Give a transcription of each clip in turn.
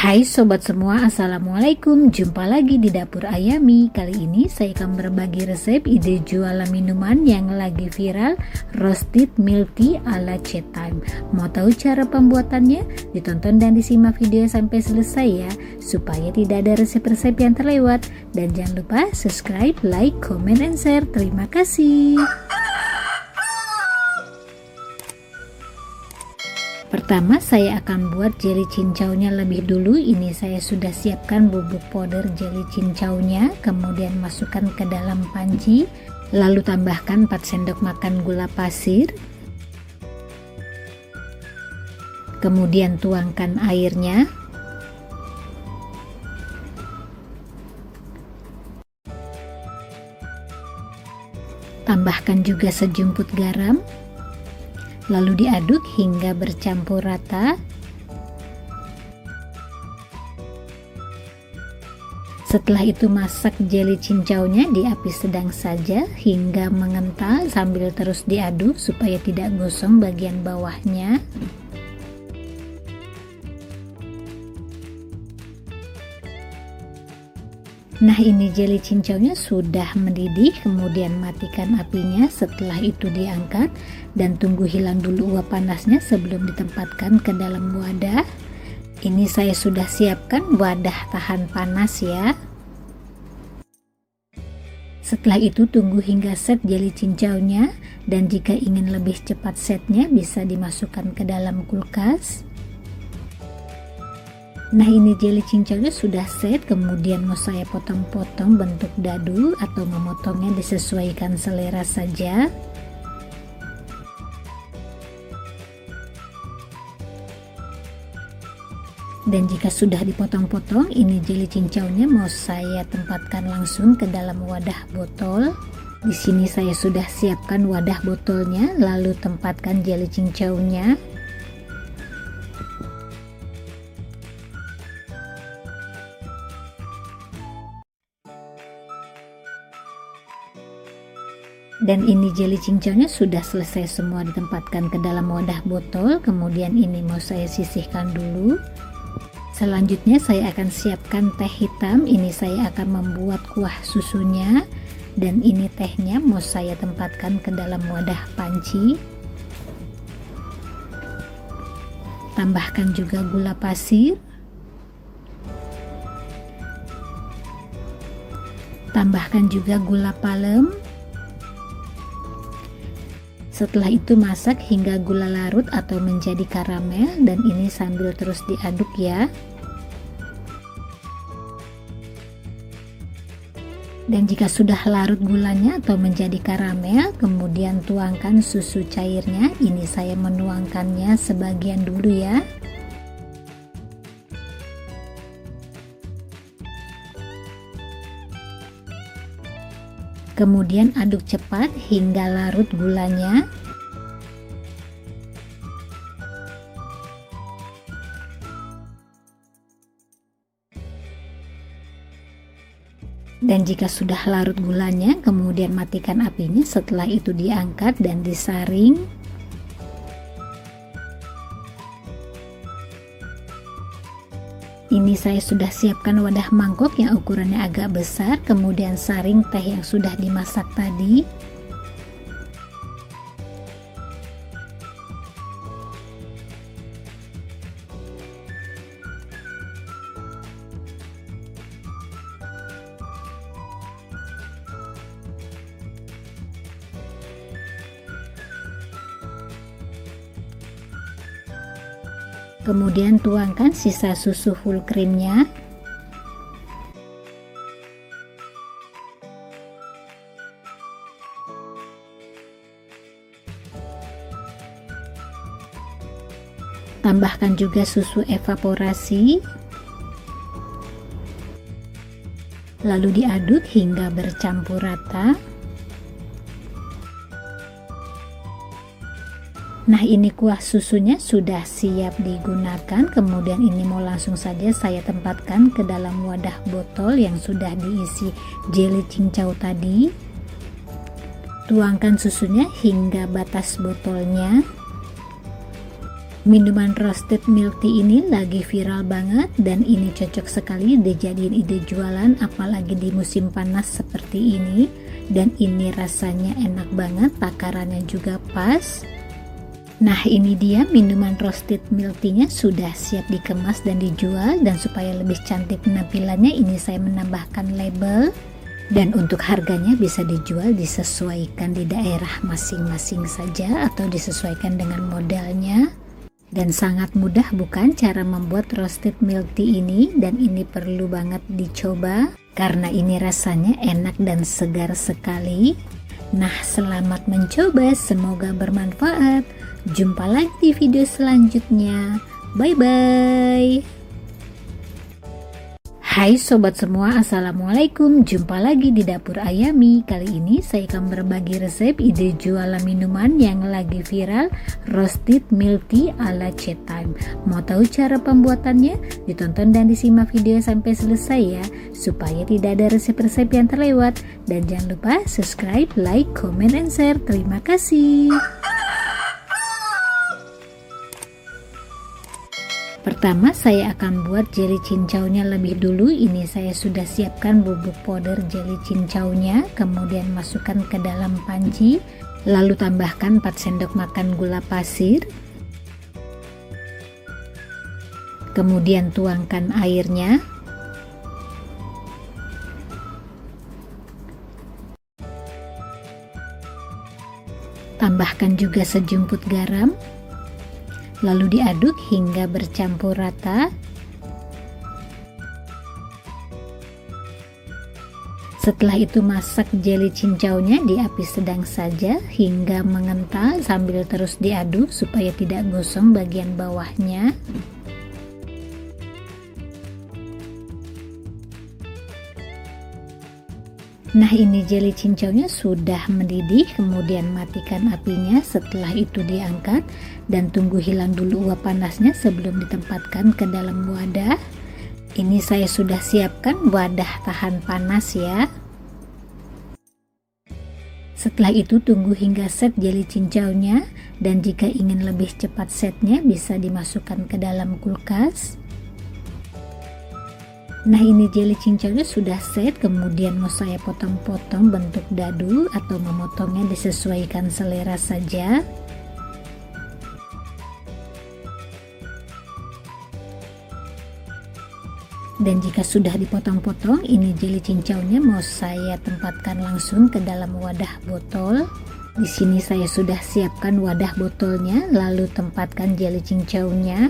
Hai sobat semua, assalamualaikum. Jumpa lagi di dapur Ayami. Kali ini saya akan berbagi resep ide jualan minuman yang lagi viral, roasted milk tea ala chat time. Mau tahu cara pembuatannya? Ditonton dan disimak video sampai selesai ya, supaya tidak ada resep-resep yang terlewat. Dan jangan lupa subscribe, like, comment, and share. Terima kasih. Pertama saya akan buat jelly cincaunya lebih dulu. Ini saya sudah siapkan bubuk powder jelly cincaunya, kemudian masukkan ke dalam panci, lalu tambahkan 4 sendok makan gula pasir, kemudian tuangkan airnya, tambahkan juga sejumput garam, lalu diaduk hingga bercampur rata. Setelah itu masak jelly cincaunya di api sedang saja hingga mengental sambil terus diaduk supaya tidak gosong bagian bawahnya. Nah, ini jelly cincaunya sudah mendidih, kemudian matikan apinya. Setelah itu diangkat dan tunggu hilang dulu uap panasnya sebelum ditempatkan ke dalam wadah. Ini saya sudah siapkan wadah tahan panas ya. Setelah itu tunggu hingga set jelly cincaunya, dan jika ingin lebih cepat setnya bisa dimasukkan ke dalam kulkas. Nah, ini jelly cincaunya sudah set, kemudian mau saya potong-potong bentuk dadu atau memotongnya disesuaikan selera saja. Dan jika sudah dipotong-potong, ini jelly cincaunya mau saya tempatkan langsung ke dalam wadah botol. Di sini saya sudah siapkan wadah botolnya, lalu tempatkan jelly cincaunya. Dan ini jelly cincaunya sudah selesai semua ditempatkan ke dalam wadah botol. Kemudian ini mau saya sisihkan dulu. Selanjutnya saya akan siapkan teh hitam. Ini saya akan membuat kuah susunya. Dan ini tehnya mau saya tempatkan ke dalam wadah panci. Tambahkan juga gula pasir. Tambahkan juga gula palem. Setelah itu masak hingga gula larut atau menjadi karamel, dan ini sambil terus diaduk ya. Dan jika sudah larut gulanya atau menjadi karamel, kemudian tuangkan susu cairnya. Ini saya menuangkannya sebagian dulu ya. Kemudian aduk cepat hingga larut gulanya. Dan jika sudah larut gulanya, kemudian matikan apinya. Setelah itu diangkat dan disaring. Ini saya sudah siapkan wadah mangkok yang ukurannya agak besar, kemudian saring teh yang sudah dimasak tadi. Kemudian tuangkan sisa susu full creamnya. Tambahkan juga susu evaporasi. Lalu diaduk hingga bercampur rata. Nah, ini kuah susunya sudah siap digunakan. Kemudian ini mau langsung saja saya tempatkan ke dalam wadah botol yang sudah diisi jelly cincau tadi. Tuangkan susunya hingga batas botolnya. Minuman roasted milk tea ini lagi viral banget dan ini cocok sekali dijadiin ide jualan apalagi di musim panas seperti ini, dan ini rasanya enak banget, takarannya juga pas. Nah, ini dia minuman roasted milk tea-nya sudah siap dikemas dan dijual, dan supaya lebih cantik penampilannya ini saya menambahkan label. Dan untuk harganya bisa dijual disesuaikan di daerah masing-masing saja atau disesuaikan dengan modalnya. Dan sangat mudah bukan cara membuat roasted milk tea ini, dan ini perlu banget dicoba karena ini rasanya enak dan segar sekali. Nah, selamat mencoba, semoga bermanfaat. Jumpa lagi di video selanjutnya. Bye bye. Hai sobat semua, assalamualaikum. Jumpa lagi di dapur Ayami. Kali ini saya akan berbagi resep ide jualan minuman yang lagi viral, roasted milk tea ala chat time. Mau tahu cara pembuatannya? Ditonton dan disimak video sampai selesai ya, supaya tidak ada resep-resep yang terlewat. Dan jangan lupa subscribe, like, comment, and share. Terima kasih. Pertama saya akan buat jelly cincaunya lebih dulu. Ini saya sudah siapkan bubuk powder jelly cincaunya, kemudian masukkan ke dalam panci, lalu tambahkan 4 sendok makan gula pasir, kemudian tuangkan airnya, tambahkan juga sejumput garam, lalu diaduk hingga bercampur rata. Setelah itu masak jelly cincaunya di api sedang saja hingga mengental sambil terus diaduk supaya tidak gosong bagian bawahnya. Nah, ini jelly cincaunya sudah mendidih, kemudian matikan apinya. Setelah itu diangkat dan tunggu hilang dulu uap panasnya sebelum ditempatkan ke dalam wadah. Ini saya sudah siapkan wadah tahan panas ya. Setelah itu tunggu hingga set jelly cincaunya, dan jika ingin lebih cepat setnya bisa dimasukkan ke dalam kulkas. Nah, ini jelly cincaunya sudah set, kemudian mau saya potong-potong bentuk dadu atau memotongnya disesuaikan selera saja. Dan jika sudah dipotong-potong, ini jelly cincaunya mau saya tempatkan langsung ke dalam wadah botol. Di sini saya sudah siapkan wadah botolnya, lalu tempatkan jelly cincaunya.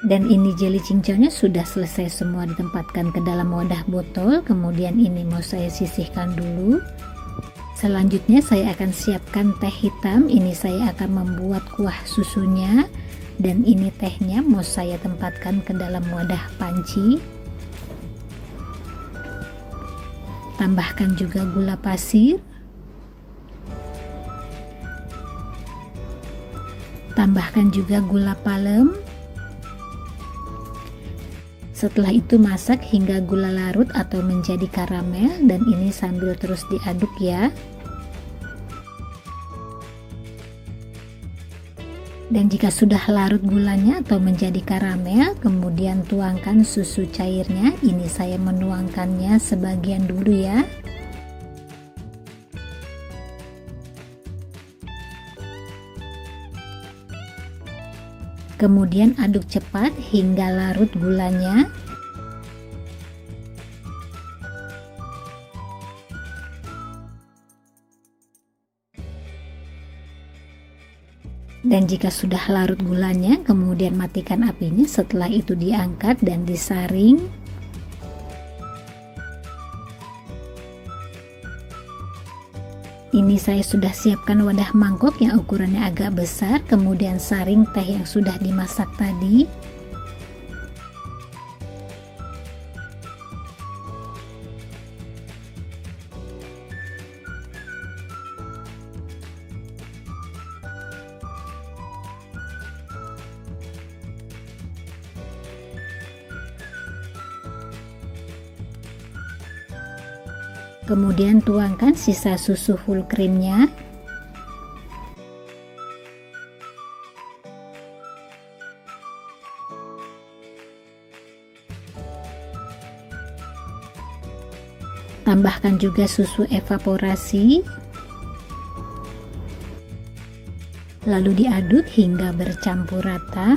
Dan ini jelly cincaunya sudah selesai semua ditempatkan ke dalam wadah botol, kemudian ini mau saya sisihkan dulu. Selanjutnya saya akan siapkan teh hitam. Ini saya akan membuat kuah susunya, dan ini tehnya mau saya tempatkan ke dalam wadah panci. Tambahkan juga gula pasir, tambahkan juga gula palem. Setelah itu masak hingga gula larut atau menjadi karamel, dan ini sambil terus diaduk ya. Dan jika sudah larut gulanya atau menjadi karamel, kemudian tuangkan susu cairnya. Ini saya menuangkannya sebagian dulu ya. Kemudian aduk cepat hingga larut gulanya. Dan jika sudah larut gulanya, kemudian matikan apinya. Setelah itu diangkat dan disaring. Ini saya sudah siapkan wadah mangkok yang ukurannya agak besar, kemudian saring teh yang sudah dimasak tadi. Kemudian tuangkan sisa susu full creamnya. Tambahkan juga susu evaporasi. Lalu diaduk hingga bercampur rata.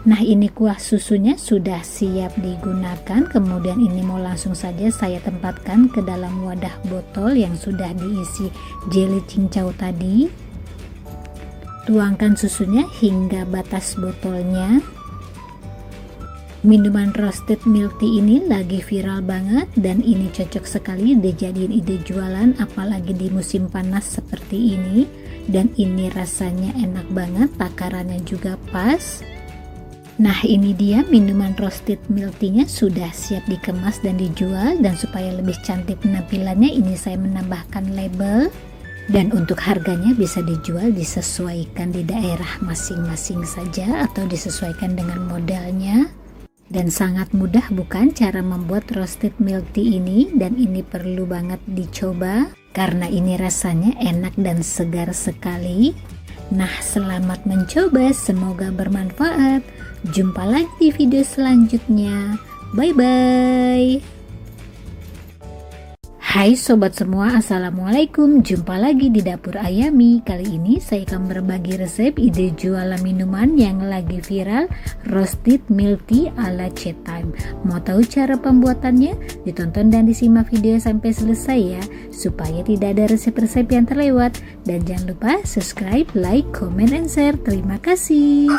Nah, ini kuah susunya sudah siap digunakan. Kemudian ini mau langsung saja saya tempatkan ke dalam wadah botol yang sudah diisi jelly cincau tadi. Tuangkan susunya hingga batas botolnya. Minuman roasted milk tea ini lagi viral banget dan ini cocok sekali dijadiin ide jualan, apalagi di musim panas seperti ini. Dan ini rasanya enak banget, takarannya juga pas. Nah, ini dia minuman roasted milk tea-nya sudah siap dikemas dan dijual. Dan supaya lebih cantik penampilannya, ini saya menambahkan label. Dan untuk harganya bisa dijual disesuaikan di daerah masing-masing saja atau disesuaikan dengan modalnya. Dan sangat mudah bukan cara membuat roasted milk tea ini, dan ini perlu banget dicoba karena ini rasanya enak dan segar sekali. Nah, selamat mencoba, semoga bermanfaat. Jumpa lagi di video selanjutnya. Bye bye. Hai sobat semua, assalamualaikum. Jumpa lagi di dapur Ayami. Kali ini saya akan berbagi resep ide jualan minuman yang lagi viral, roasted milk tea ala chat time. Mau tahu cara pembuatannya? Ditonton dan disimak video sampai selesai ya, supaya tidak ada resep-resep yang terlewat. Dan jangan lupa subscribe, like, comment, and share. Terima kasih.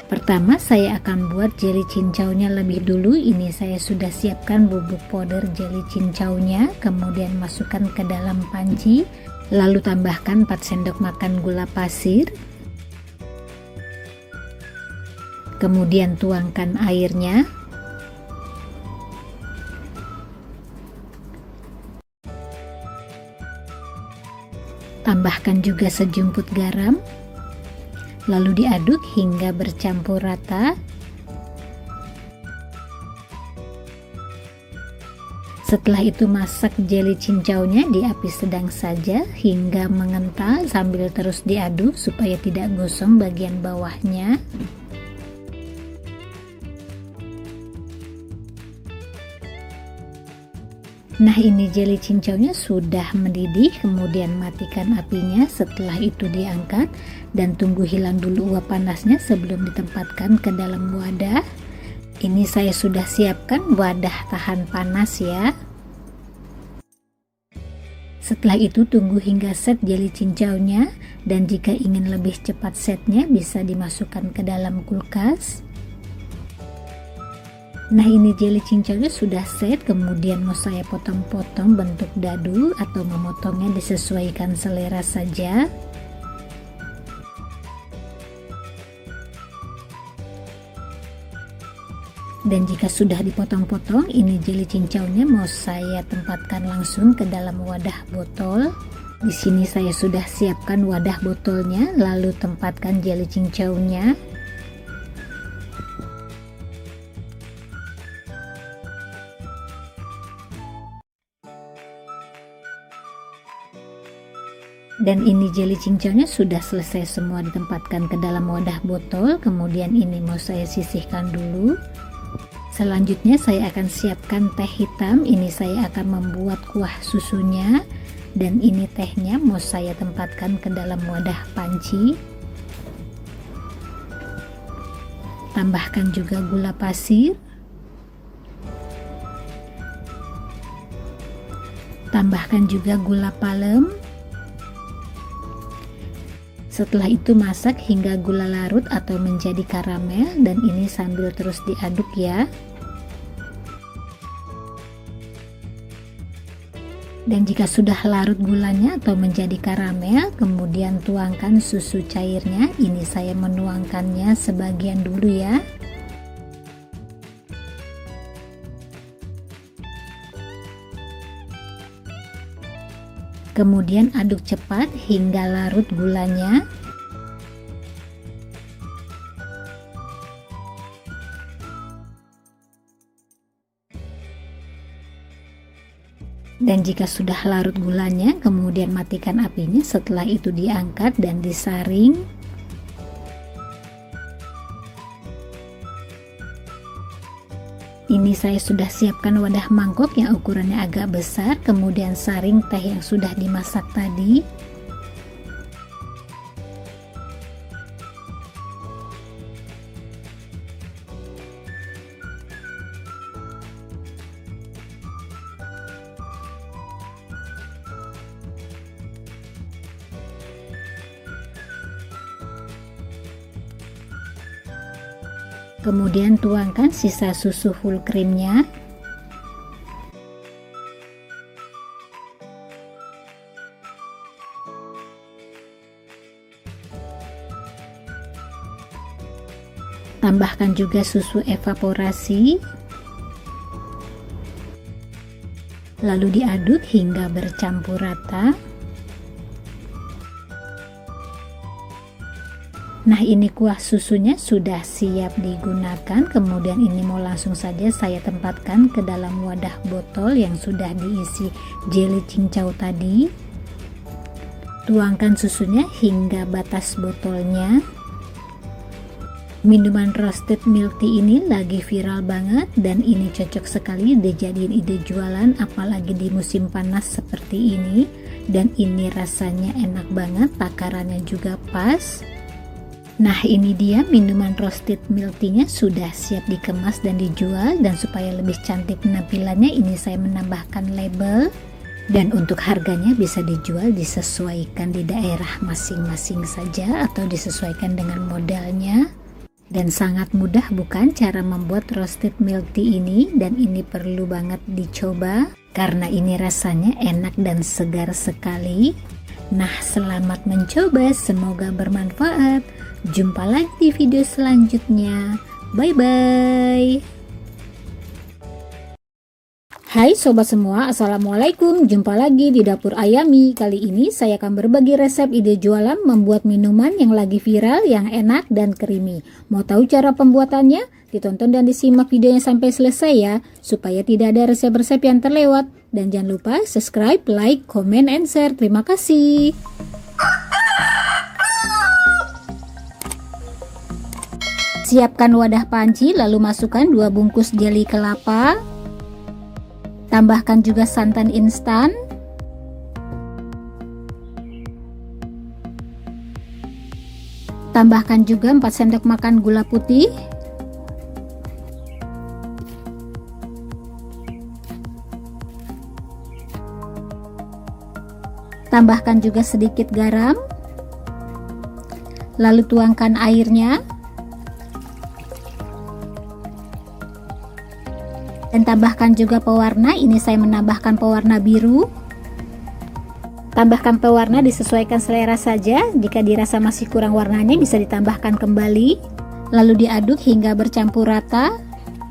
Pertama saya akan buat jelly cincaunya lebih dulu. Ini saya sudah siapkan bubuk powder jelly cincaunya, kemudian masukkan ke dalam panci, lalu tambahkan 4 sendok makan gula pasir, kemudian tuangkan airnya, tambahkan juga sejumput garam, lalu diaduk hingga bercampur rata. Setelah itu masak jelly cincaunya di api sedang saja hingga mengental sambil terus diaduk supaya tidak gosong bagian bawahnya. Nah, ini jelly cincaunya sudah mendidih, kemudian matikan apinya. Setelah itu diangkat dan tunggu hilang dulu uap panasnya sebelum ditempatkan ke dalam wadah. Ini saya sudah siapkan wadah tahan panas ya. Setelah itu tunggu hingga set jelly cincaunya, dan jika ingin lebih cepat setnya bisa dimasukkan ke dalam kulkas. Nah, ini jelly cincaunya sudah set, kemudian mau saya potong-potong bentuk dadu atau memotongnya disesuaikan selera saja. Dan jika sudah dipotong-potong, ini jelly cincaunya mau saya tempatkan langsung ke dalam wadah botol. Di sini saya sudah siapkan wadah botolnya, lalu tempatkan jelly cincaunya. Dan ini jelly cincaunya sudah selesai semua ditempatkan ke dalam wadah botol. Kemudian ini mau saya sisihkan dulu. Selanjutnya saya akan siapkan teh hitam. Ini saya akan membuat kuah susunya. Dan ini tehnya mau saya tempatkan ke dalam wadah panci. Tambahkan juga gula pasir. Tambahkan juga gula palem. Setelah itu masak hingga gula larut atau menjadi karamel, dan ini sambil terus diaduk ya. Dan jika sudah larut gulanya atau menjadi karamel, kemudian tuangkan susu cairnya. Ini saya menuangkannya sebagian dulu ya. Kemudian aduk cepat hingga larut gulanya. Dan jika sudah larut gulanya, kemudian matikan apinya. Setelah itu diangkat dan disaring. Ini saya sudah siapkan wadah mangkok yang ukurannya agak besar, kemudian saring teh yang sudah dimasak tadi. Kemudian tuangkan sisa susu full creamnya. Tambahkan juga susu evaporasi. Lalu diaduk hingga bercampur rata. Nah, ini kuah susunya sudah siap digunakan. Kemudian ini mau langsung saja saya tempatkan ke dalam wadah botol yang sudah diisi jelly cincau tadi. Tuangkan susunya hingga batas botolnya. Minuman roasted milk tea ini lagi viral banget dan ini cocok sekali dijadiin ide jualan, apalagi di musim panas seperti ini. Dan ini rasanya enak banget, takarannya juga pas. Nah, ini dia minuman roasted milk tea-nya sudah siap dikemas dan dijual. Dan supaya lebih cantik penampilannya, ini saya menambahkan label. Dan untuk harganya bisa dijual disesuaikan di daerah masing-masing saja atau disesuaikan dengan modalnya. Dan sangat mudah bukan cara membuat roasted milk tea ini, dan ini perlu banget dicoba karena ini rasanya enak dan segar sekali. Nah, selamat mencoba, semoga bermanfaat. Jumpa lagi di video selanjutnya. Bye bye. Hai sobat semua, assalamualaikum. Jumpa lagi di dapur Ayami. Kali ini saya akan berbagi resep ide jualan membuat minuman yang lagi viral, yang enak dan creamy. Mau tahu cara pembuatannya? Ditonton dan disimak videonya sampai selesai ya, supaya tidak ada resep-resep yang terlewat. Dan jangan lupa subscribe, like, comment, and share. Terima kasih. Siapkan wadah panci, lalu masukkan 2 bungkus jeli kelapa. Tambahkan juga santan instan. Tambahkan juga 4 sendok makan gula putih. Tambahkan juga sedikit garam. Lalu tuangkan airnya. Dan tambahkan juga pewarna, ini saya menambahkan pewarna biru. Tambahkan pewarna disesuaikan selera saja, jika dirasa masih kurang warnanya bisa ditambahkan kembali. Lalu diaduk hingga bercampur rata.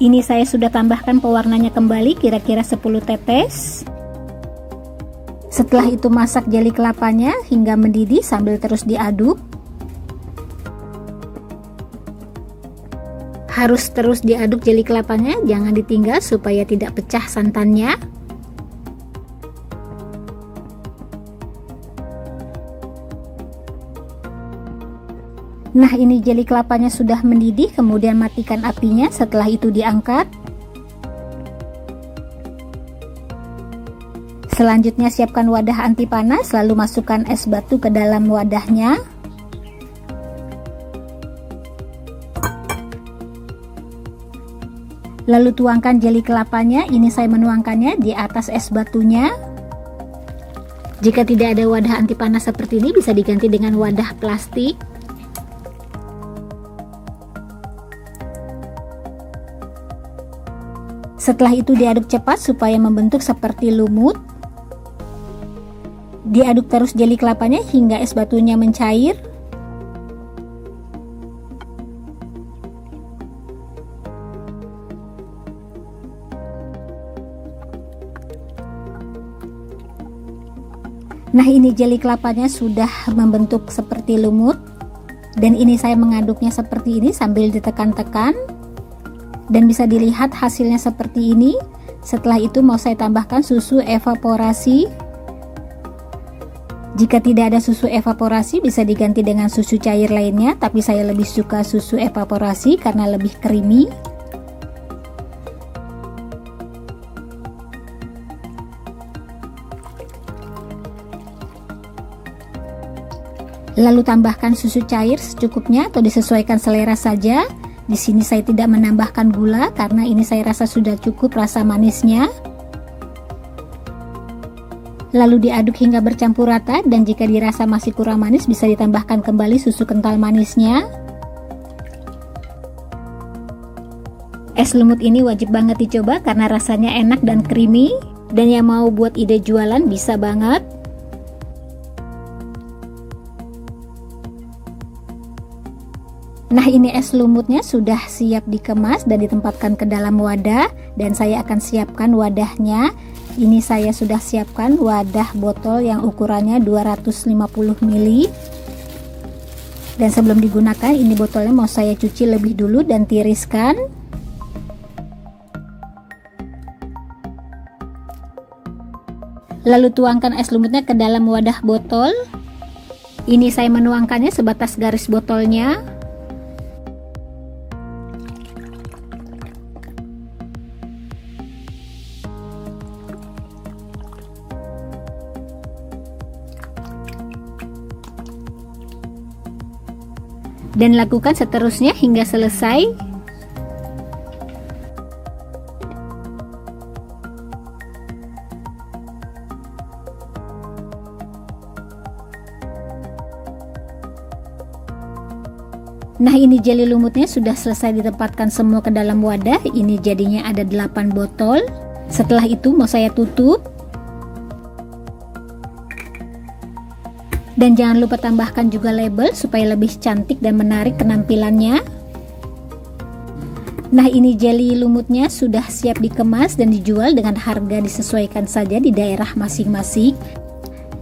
Ini saya sudah tambahkan pewarnanya kembali kira-kira 10 tetes. Setelah itu masak jeli kelapanya hingga mendidih sambil terus diaduk. Harus terus diaduk jeli kelapanya, jangan ditinggal supaya tidak pecah santannya. Nah, ini jeli kelapanya sudah mendidih, kemudian matikan apinya. Setelah itu diangkat. Selanjutnya siapkan wadah anti panas, lalu masukkan es batu ke dalam wadahnya. Lalu tuangkan jeli kelapanya, ini saya menuangkannya di atas es batunya. Jika tidak ada wadah anti panas seperti ini, bisa diganti dengan wadah plastik. Setelah itu diaduk cepat supaya membentuk seperti lumut. Diaduk terus jeli kelapanya hingga es batunya mencair. Nah, ini jeli kelapanya sudah membentuk seperti lumut. Dan ini saya mengaduknya seperti ini sambil ditekan-tekan. Dan bisa dilihat hasilnya seperti ini. Setelah itu mau saya tambahkan susu evaporasi. Jika tidak ada susu evaporasi bisa diganti dengan susu cair lainnya, tapi saya lebih suka susu evaporasi karena lebih creamy. Lalu tambahkan susu cair secukupnya atau disesuaikan selera saja. Di sini saya tidak menambahkan gula karena ini saya rasa sudah cukup rasa manisnya. Lalu diaduk hingga bercampur rata, dan jika dirasa masih kurang manis bisa ditambahkan kembali susu kental manisnya. Es lumut ini wajib banget dicoba karena rasanya enak dan creamy, dan yang mau buat ide jualan bisa banget. Nah, ini es lumutnya sudah siap dikemas dan ditempatkan ke dalam wadah, dan saya akan siapkan wadahnya. Ini saya sudah siapkan wadah botol yang ukurannya 250 ml. Dan sebelum digunakan, ini botolnya mau saya cuci lebih dulu dan tiriskan. Lalu tuangkan es lumutnya ke dalam wadah botol. Ini saya menuangkannya sebatas garis botolnya. Dan lakukan seterusnya hingga selesai. Nah, ini jelly lumutnya sudah selesai ditempatkan semua ke dalam wadah. Ini jadinya ada 8 botol. Setelah itu mau saya tutup. Dan jangan lupa tambahkan juga label supaya lebih cantik dan menarik penampilannya. Nah, ini jelly lumutnya sudah siap dikemas dan dijual dengan harga disesuaikan saja di daerah masing-masing.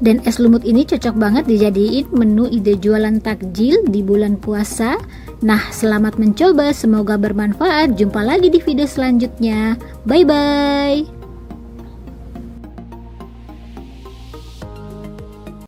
Dan es lumut ini cocok banget dijadiin menu ide jualan takjil di bulan puasa. Nah, selamat mencoba, semoga bermanfaat. Jumpa lagi di video selanjutnya. Bye bye.